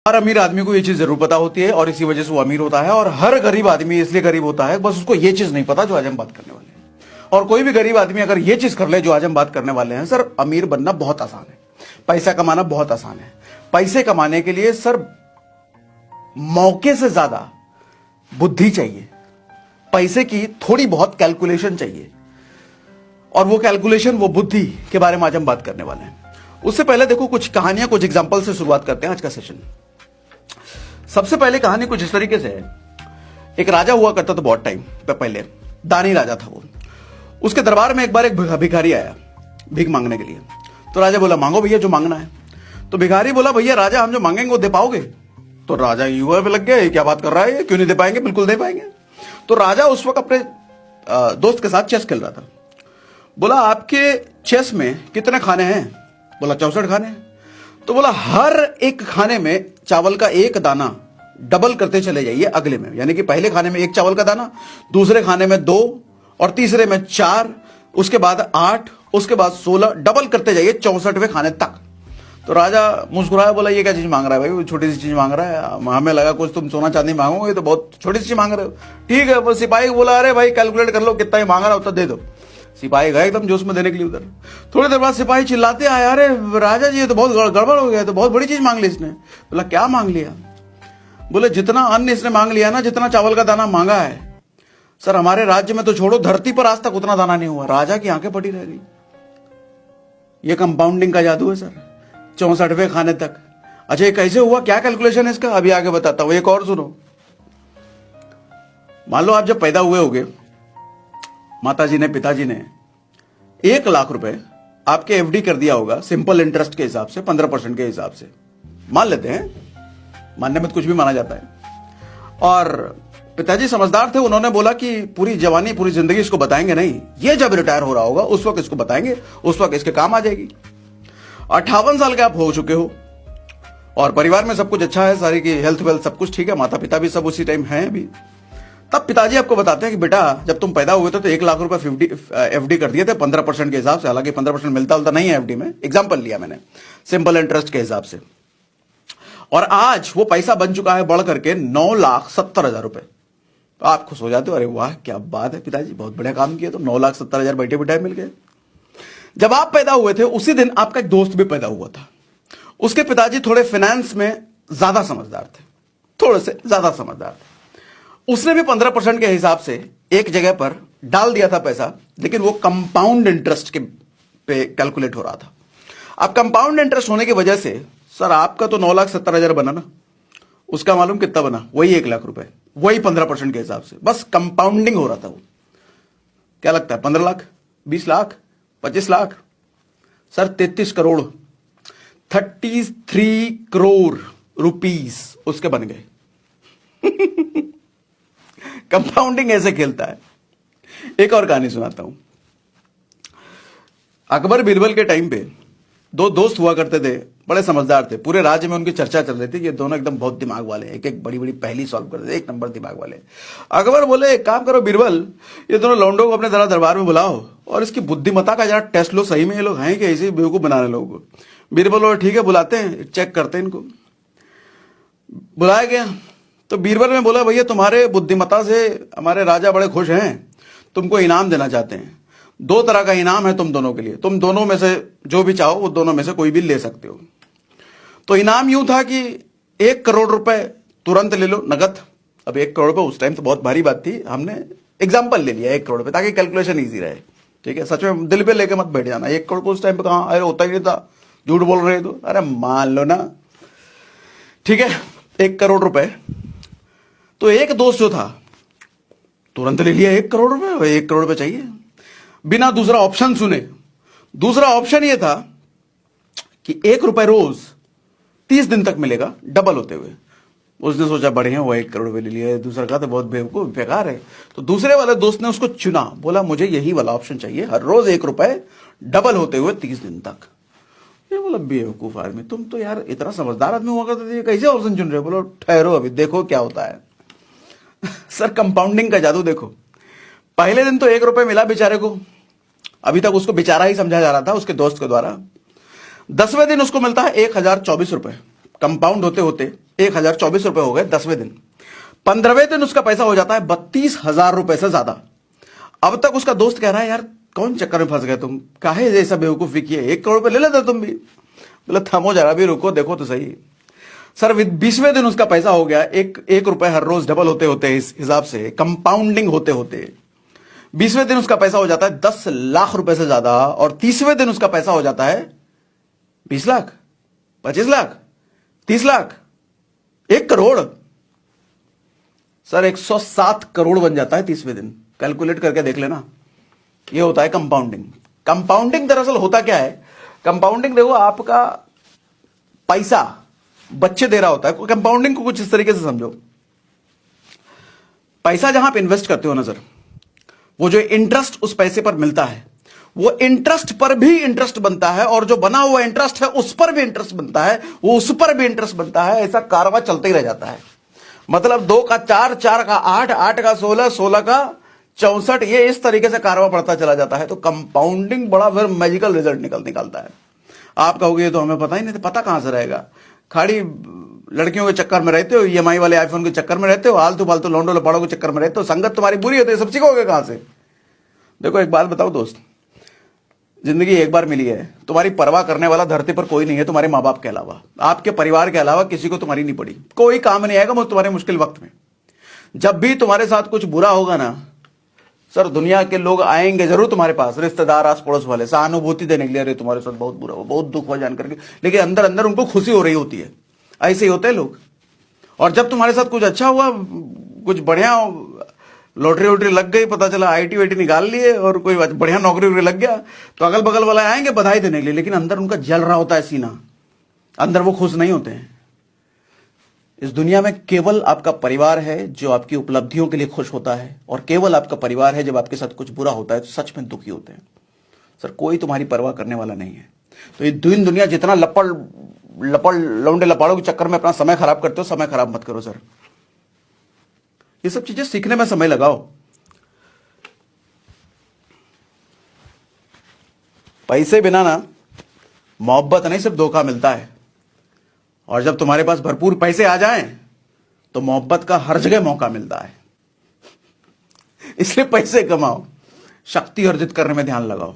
हर अमीर आदमी को ये चीज जरूर पता होती है और इसी वजह से वो अमीर होता है, और हर गरीब आदमी इसलिए गरीब होता है बस उसको ये चीज नहीं पता जो आज हम बात करने वाले हैं। और कोई भी गरीब आदमी अगर ये चीज कर ले जो आज हम बात करने वाले हैं, सर अमीर बनना बहुत आसान है, पैसा कमाना बहुत आसान है। पैसे कमाने के लिए सर मौके से ज्यादा बुद्धि चाहिए, पैसे की थोड़ी बहुत कैलकुलेशन चाहिए, और वो कैलकुलेशन वो बुद्धि के बारे में आज हम बात करने वाले हैं। उससे पहले देखो कुछ कहानियां, कुछ एग्जांपल से शुरुआत करते हैं आज का सेशन। सबसे पहले कहानी कुछ इस तरीके से है। एक राजा हुआ करता था बहुत टाइम पहले, दानी राजा था वो। उसके दरबार में एक बार एक भिखारी आया भीख मांगने के लिए। तो राजा बोला मांगो भैया जो मांगना है। तो भिखारी बोला भैया राजा हम जो मांगेंगे वो दे पाओगे? तो राजा युवा पे लग गया, क्या बात कर रहा है, क्यों नहीं दे पाएंगे, बिल्कुल दे पाएंगे। तो राजा उस वक्त अपने दोस्त के साथ चेस खेल रहा था। बोला आपके चेस में कितने खाने हैं? बोला 64 खाने हैं। तो बोला हर एक खाने में चावल का एक दाना डबल करते चले जाइए अगले में, यानी कि पहले खाने में एक चावल का दाना, दूसरे खाने में 2 और तीसरे में 4, उसके बाद 8, उसके बाद 16, डबल करते जाइए 64वें खाने तक। तो राजा मुस्कुराया, बोला ये क्या चीज मांग रहा है भाई, छोटी सी चीज मांग रहा है, हमें लगा कुछ तुम सोना चांदी मांगोगे, तो बहुत छोटी सी चीज मांग रहे हो। ठीक है। वो सिपाही बोला अरे भाई कैलकुलेट कर लो कितना ही मांग रहा हो तो दे दो। सिपाही गए एकदम जोश में देने के लिए उधर। थोड़ी देर बाद सिपाही चिल्लाते आए, अरे राजा जी ये तो बहुत गड़बड़ हो गया, तो बहुत बड़ी चीज मांग ली इसने। बोला क्या मांग लिया? बोले जितना अन्न इसने मांग लिया ना, जितना चावल का दाना मांगा है सर, हमारे राज्य में तो छोड़ो धरती पर आज तक उतना दाना नहीं हुआ। राजा की आंखें फटी रह गई। ये कंपाउंडिंग का जादू है सर, 64वें खाने तक। अच्छा ये कैसे हुआ, क्या कैलकुलेशन है इसका, अभी आगे बताता हूं। एक और सुनो। मान लो आप जब पैदा हुए होगे, माताजी ने पिताजी ने 1 लाख रुपए आपके एफडी कर दिया होगा, सिंपल इंटरेस्ट के हिसाब से 15% के हिसाब से, मान लेते हैं, मानने में तो कुछ भी माना जाता है। और पिताजी समझदार थे, उन्होंने बोला कि पूरी जवानी पूरी जिंदगी इसको बताएंगे नहीं, ये जब रिटायर हो रहा होगा उस वक्त इसको बताएंगे, उस वक्त इसके काम आ जाएगी। 58 साल के आप हो चुके हो और परिवार में सब कुछ अच्छा है, सारी की हेल्थ वेल्थ सब कुछ ठीक है, माता पिता भी सब उसी टाइम हैं अभी। तब पिताजी आपको बताते हैं कि बेटा जब तुम पैदा हुए थे तो 1 लाख रुपए एफडी कर दिए थे 15% के हिसाब से, हालांकि 15% मिलता नहीं है एफडी में, एग्जाम्पल लिया मैंने सिंपल इंटरेस्ट के हिसाब से। और आज वो पैसा बन चुका है बढ़ करके 9,70,000 रुपए। तो आप खुश हो जाते हो, अरे वाह क्या बात है पिताजी, बहुत बढ़िया काम किया, तो 9,70,000 बैठे बिठाए मिल गए। जब आप पैदा हुए थे उसी दिन आपका एक दोस्त भी पैदा हुआ था। उसके पिताजी थोड़े फाइनेंस में ज्यादा समझदार थे, थोड़े से ज्यादा समझदार थे। उसने भी 15% के हिसाब से एक जगह पर डाल दिया था पैसा, लेकिन वो कंपाउंड इंटरेस्ट के पे कैलकुलेट हो रहा था। अब कंपाउंड इंटरेस्ट होने की वजह से सर आपका तो 9,70,000 बना ना, उसका मालूम कितना बना, वही 1 लाख रुपए, वही 15% के हिसाब से, बस कंपाउंडिंग हो रहा था वो। क्या लगता है 15 लाख, 20 लाख, 25 लाख? सर 33 करोड़, 33 करोड़ रुपीस उसके बन गए। कंपाउंडिंग ऐसे खेलता है। एक और कहानी सुनाता हूं। अकबर बीरबल के टाइम पे 2 दोस्त हुआ करते थे, बड़े समझदार थे, पूरे राज्य में उनकी चर्चा चल रही थी, ये दोनों एकदम बहुत दिमाग वाले, एक एक बड़ी बड़ी पहेली सॉल्व करते थे, 1 नंबर दिमाग वाले। अकबर बोले एक काम करो बीरबल, ये दोनों लौंडों को अपने दरबार में बुलाओ और इसकी बुद्धिमत्ता का जरा टेस्ट लो, सही में ये लोग हैं कि ऐसे ही बेवकूफ बनाने लोगों को। बीरबल बोले ठीक है बुलाते हैं, चेक करते हैं इनको। बुलाया गया तो बीरबल ने बोला भैया तुम्हारे बुद्धिमत्ता से हमारे राजा बड़े खुश हैं, तुमको इनाम देना चाहते हैं। 2 तरह का इनाम है तुम दोनों के लिए, तुम दोनों में से जो भी चाहो वो दोनों में से कोई भी ले सकते हो। तो इनाम यूं था कि 1 करोड़ रुपए तुरंत ले लो नगद। अब 1 करोड़ रुपए उस टाइम तो बहुत भारी बात थी, हमने एग्जाम्पल ले लिया 1 करोड़ रुपए ताकि कैलकुलेशन ईजी रहे। ठीक है, सच में दिल पे लेके मत बैठ जाना, 1 करोड़ उस टाइम पे कहां, अरे होता ही नहीं था, झूठ बोल रहे तो, अरे मान लो ना। ठीक है, 1 करोड़ रुपए। तो एक दोस्त जो था तुरंत ले लिया 1 करोड़ रुपए, 1 करोड़ रुपए चाहिए, बिना दूसरा ऑप्शन सुने। दूसरा ऑप्शन यह था कि 1 रुपए रोज 30 दिन तक मिलेगा, डबल होते हुए। उसने सोचा बढ़िया हुआ 1 करोड़ रुपए ले लिया, दूसरा कहा तो बहुत बेवकूफ बेकार है। तो दूसरे वाले दोस्त ने उसको चुना, बोला मुझे यही वाला ऑप्शन चाहिए, हर रोज 1 रुपए डबल होते हुए 30 दिन तक। ये बोला बेवकूफ आदमी, तुम तो यार इतना समझदार आदमी हुआ करते थे, कैसे ऑप्शन चुन रहे हो? बोलो ठहरो अभी देखो क्या होता है। सर कंपाउंडिंग का जादू देखो। पहले दिन तो 1 रुपए मिला बेचारे को, अभी तक उसको बेचारा ही समझा जा रहा था उसके दोस्त के द्वारा। 10वें दिन उसको मिलता है 1,024 रुपए, कंपाउंड होते होते 1,024 रुपए हो गए 10वें दिन। 15वें दिन उसका पैसा हो जाता है 32,000 रुपए से ज्यादा। अब तक उसका दोस्त कह रहा है यार कौन चक्कर में फंस गए तुम, काहे जैसा बेवकूफी किए, 1 करोड़ रुपए ले लेते तुम भी। बोला थमो जरा भी, रुको देखो तो सही। सर 20वें दिन उसका पैसा हो गया एक रुपए हर रोज डबल होते होते, इस हिसाब से कंपाउंडिंग होते होते 20वें दिन उसका पैसा हो जाता है 10 लाख रुपए से ज्यादा। और 30वें दिन उसका पैसा हो जाता है 20 लाख, 25 लाख, 30 लाख, 1 करोड़। सर 107 करोड़ बन जाता है 30वें दिन। कैलकुलेट करके देख लेना। ये होता है कंपाउंडिंग। कंपाउंडिंग दरअसल होता क्या है, कंपाउंडिंग देखो आपका पैसा बच्चे दे रहा होता है। कंपाउंडिंग को कुछ इस तरीके से समझो, पैसा जहां आप इन्वेस्ट करते हो ना सर, वो जो इंटरेस्ट उस पैसे पर मिलता है, वो इंटरेस्ट पर भी इंटरेस्ट बनता है, और जो बना हुआ इंटरेस्ट है उस पर भी इंटरेस्ट बनता है, वो उस पर भी इंटरेस्ट बनता है। ऐसा कारवा चलते ही रह जाता है। मतलब 2 का 4, 4 का 8, 8 का 16, 16 का 64, ये इस तरीके से कारवा बढ़ता चला जाता है। तो कंपाउंडिंग बड़ा फिर मैजिकल रिजल्ट निकालता है। आप कहोगे ये तो हमें पता ही नहीं, तो पता कहां से रहेगा। खाली लड़कियों के चक्कर में रहते हो, ईएमआई वाले आईफोन के चक्कर में रहते हो, आलतू फालतू लौंडो लपाड़ों के चक्कर में रहते हो, संगत तुम्हारी बुरी होती है, सब सीखोगे कहां से। देखो एक बात बताओ दोस्त, जिंदगी एक बार मिली है, तुम्हारी परवाह करने वाला धरती पर कोई नहीं है तुम्हारे माँ बाप के अलावा, आपके परिवार के अलावा किसी को तुम्हारी नहीं पड़ी। कोई काम नहीं आएगा तुम्हारे मुश्किल वक्त में। जब भी तुम्हारे साथ कुछ बुरा होगा ना सर, दुनिया के लोग आएंगे जरूर तुम्हारे पास, रिश्तेदार, आस पड़ोस वाले, सहानुभूति देने के लिए, अरे तुम्हारे साथ बहुत बुरा हो, बहुत दुख हुआ जान करके, लेकिन अंदर अंदर उनको खुशी हो रही होती है। ऐसे ही होते हैं लोग। और जब तुम्हारे साथ कुछ अच्छा हुआ, कुछ बढ़िया, लॉटरी वोटरी लग गई, पता चला आईटी वाईटी निकाल लिए और कोई बढ़िया नौकरी वोकरी लग गया, तो अगल बगल वाले आएंगे बधाई देने के लिए, लेकिन अंदर उनका जल रहा होता है सीना, अंदर वो खुश नहीं होते हैं। इस दुनिया में केवल आपका परिवार है जो आपकी उपलब्धियों के लिए खुश होता है, और केवल आपका परिवार है जब आपके साथ कुछ बुरा होता है तो सच में दुखी होते हैं। सर कोई तुम्हारी परवाह करने वाला नहीं है। तो ये दुनिया जितना लपड़ लौंडे लपाड़ों के चक्कर में अपना समय खराब करते हो, समय खराब मत करो सर। ये सब चीजें सीखने में समय लगाओ। पैसे बिना ना मोहब्बत नहीं, सिर्फ धोखा मिलता है। और जब तुम्हारे पास भरपूर पैसे आ जाएं तो मोहब्बत का हर जगह मौका मिलता है। इसलिए पैसे कमाओ, शक्ति अर्जित करने में ध्यान लगाओ।